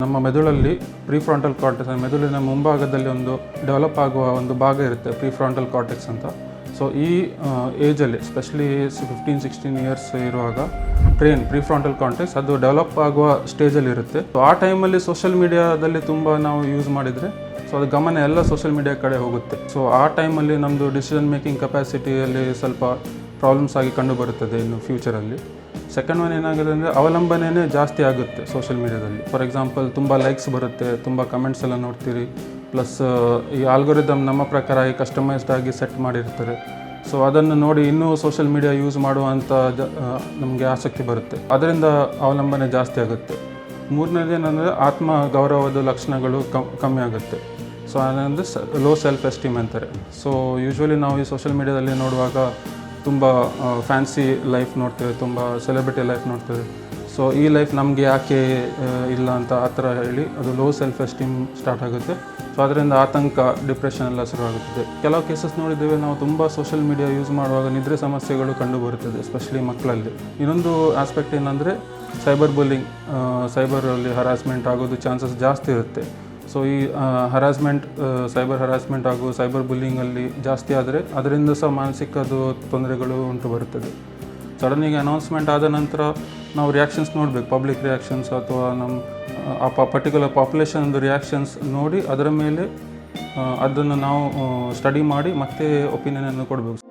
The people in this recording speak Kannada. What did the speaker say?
ನಮ್ಮ ಮೆದುಳಲ್ಲಿ ಪ್ರಿಫ್ರಾಂಟಲ್ ಕಾರ್ಟೆಕ್ಸ್ ಮೆದುಳಿನ ಮುಂಭಾಗದಲ್ಲಿ ಒಂದು ಡೆವಲಪ್ ಆಗುವ ಒಂದು ಭಾಗ ಇರುತ್ತೆ ಪ್ರಿಫ್ರಾಂಟಲ್ ಕಾರ್ಟೆಕ್ಸ್ ಅಂತ. ಸೊ ಈ ಏಜಲ್ಲಿ ಎಸ್ಪೆಷಲಿ 15-16 ಇಯರ್ಸ್ ಇರುವಾಗ ಪ್ರಿಫ್ರಾಂಟಲ್ ಕಾರ್ಟೆಕ್ಸ್ ಅದು ಡೆವಲಪ್ ಆಗುವ ಸ್ಟೇಜಲ್ಲಿ ಇರುತ್ತೆ. ಸೊ ಆ ಟೈಮಲ್ಲಿ ಸೋಷಿಯಲ್ ಮೀಡಿಯಾದಲ್ಲಿ ತುಂಬ ನಾವು ಯೂಸ್ ಮಾಡಿದರೆ ಸೊ ಅದು ಗಮನ ಎಲ್ಲ ಸೋಷಿಯಲ್ ಮೀಡಿಯಾ ಕಡೆ ಹೋಗುತ್ತೆ. ಸೊ ಆ ಟೈಮಲ್ಲಿ ನಮ್ಮದು ಡಿಸಿಷನ್ ಮೇಕಿಂಗ್ ಕೆಪಾಸಿಟಿಯಲ್ಲಿ ಸ್ವಲ್ಪ ಪ್ರಾಬ್ಲಮ್ಸ್ ಆಗಿ ಕಂಡು ಬರುತ್ತದೆ ಇನ್ನು ಫ್ಯೂಚರಲ್ಲಿ. ಸೆಕೆಂಡ್ ಒನ್ ಏನಾಗಿದೆ ಅಂದರೆ ಅವಲಂಬನೆ ಜಾಸ್ತಿ ಆಗುತ್ತೆ ಸೋಷಿಯಲ್ ಮೀಡಿಯಾದಲ್ಲಿ. ಫಾರ್ ಎಕ್ಸಾಂಪಲ್ ತುಂಬ ಲೈಕ್ಸ್ ಬರುತ್ತೆ, ತುಂಬ ಕಮೆಂಟ್ಸ್ ಎಲ್ಲ ನೋಡ್ತೀರಿ, ಪ್ಲಸ್ ಈ ಆಲ್ಗೊರಿದಮ್ ನಮ್ಮ ಪ್ರಕಾರ ಈ ಕಸ್ಟಮೈಸ್ಡ್ ಆಗಿ ಸೆಟ್ ಮಾಡಿರ್ತಾರೆ. ಸೊ ಅದನ್ನು ನೋಡಿ ಇನ್ನೂ ಸೋಷಿಯಲ್ ಮೀಡಿಯಾ ಯೂಸ್ ಮಾಡುವಂಥ ನಮಗೆ ಆಸಕ್ತಿ ಬರುತ್ತೆ, ಅದರಿಂದ ಅವಲಂಬನೆ ಜಾಸ್ತಿ ಆಗುತ್ತೆ. ಮೂರನೇದೇನೆಂದರೆ ಆತ್ಮ ಗೌರವದ ಲಕ್ಷಣಗಳು ಕಮ್ಮಿ ಆಗುತ್ತೆ. ಸೊ ಅದಂದರೆ ಲೋ ಸೆಲ್ಫ್ ಎಸ್ಟೀಮ್ ಅಂತಾರೆ. ಸೊ ಯೂಶ್ವಲಿ ನಾವು ಈ ಸೋಷಿಯಲ್ ಮೀಡಿಯಾದಲ್ಲಿ ನೋಡುವಾಗ ತುಂಬ ಫ್ಯಾನ್ಸಿ ಲೈಫ್ ನೋಡ್ತೇವೆ, ತುಂಬ ಸೆಲೆಬ್ರಿಟಿ ಲೈಫ್ ನೋಡ್ತೇವೆ. ಸೊ ಈ ಲೈಫ್ ನಮಗೆ ಯಾಕೆ ಇಲ್ಲ ಅಂತ ಆ ಥರ ಹೇಳಿ ಅದು ಲೋ ಸೆಲ್ಫ್ ಎಸ್ಟೀಮ್ ಸ್ಟಾರ್ಟ್ ಆಗುತ್ತೆ. ಸೊ ಅದರಿಂದ ಆತಂಕ, ಡಿಪ್ರೆಷನ್ ಎಲ್ಲ ಶುರುವಾಗುತ್ತದೆ. ಕೆಲವು ಕೇಸಸ್ ನೋಡಿದ್ದೇವೆ, ನಾವು ತುಂಬ ಸೋಷಿಯಲ್ ಮೀಡಿಯಾ ಯೂಸ್ ಮಾಡುವಾಗ ನಿದ್ರೆ ಸಮಸ್ಯೆಗಳು ಕಂಡು ಬರುತ್ತದೆ, ಎಸ್ಪೆಷಲಿ ಮಕ್ಕಳಲ್ಲಿ. ಇನ್ನೊಂದು ಆಸ್ಪೆಕ್ಟ್ ಏನಂದರೆ ಸೈಬರ್ ಬುಲ್ಲಿಂಗ್, ಸೈಬರಲ್ಲಿ ಹರಾಸ್ಮೆಂಟ್ ಆಗೋದು ಚಾನ್ಸಸ್ ಜಾಸ್ತಿ ಇರುತ್ತೆ. ಸೊ ಈ ಸೈಬರ್ ಹರಾಸ್ಮೆಂಟ್ ಹಾಗೂ ಸೈಬರ್ ಬುಲ್ಲಿಂಗಲ್ಲಿ ಜಾಸ್ತಿ ಆದರೆ ಅದರಿಂದ ಸಹ ಮಾನಸಿಕದು ತೊಂದರೆಗಳು ಉಂಟು ಬರುತ್ತದೆ. ಸಡನ್ನಾಗಿ ಅನೌನ್ಸ್ಮೆಂಟ್ ಆದ ನಂತರ ನಾವು ರಿಯಾಕ್ಷನ್ಸ್ ನೋಡಬೇಕು, ಪಬ್ಲಿಕ್ ರಿಯಾಕ್ಷನ್ಸ್ ಅಥವಾ ಆ ಪರ್ಟಿಕ್ಯುಲರ್ ಪಾಪ್ಯುಲೇಷನ್ದು ರಿಯಾಕ್ಷನ್ಸ್ ನೋಡಿ ಅದರ ಮೇಲೆ ಅದನ್ನು ನಾವು ಸ್ಟಡಿ ಮಾಡಿ ಮತ್ತೆ ಒಪಿನಿಯನನ್ನು ಕೊಡಬೇಕು.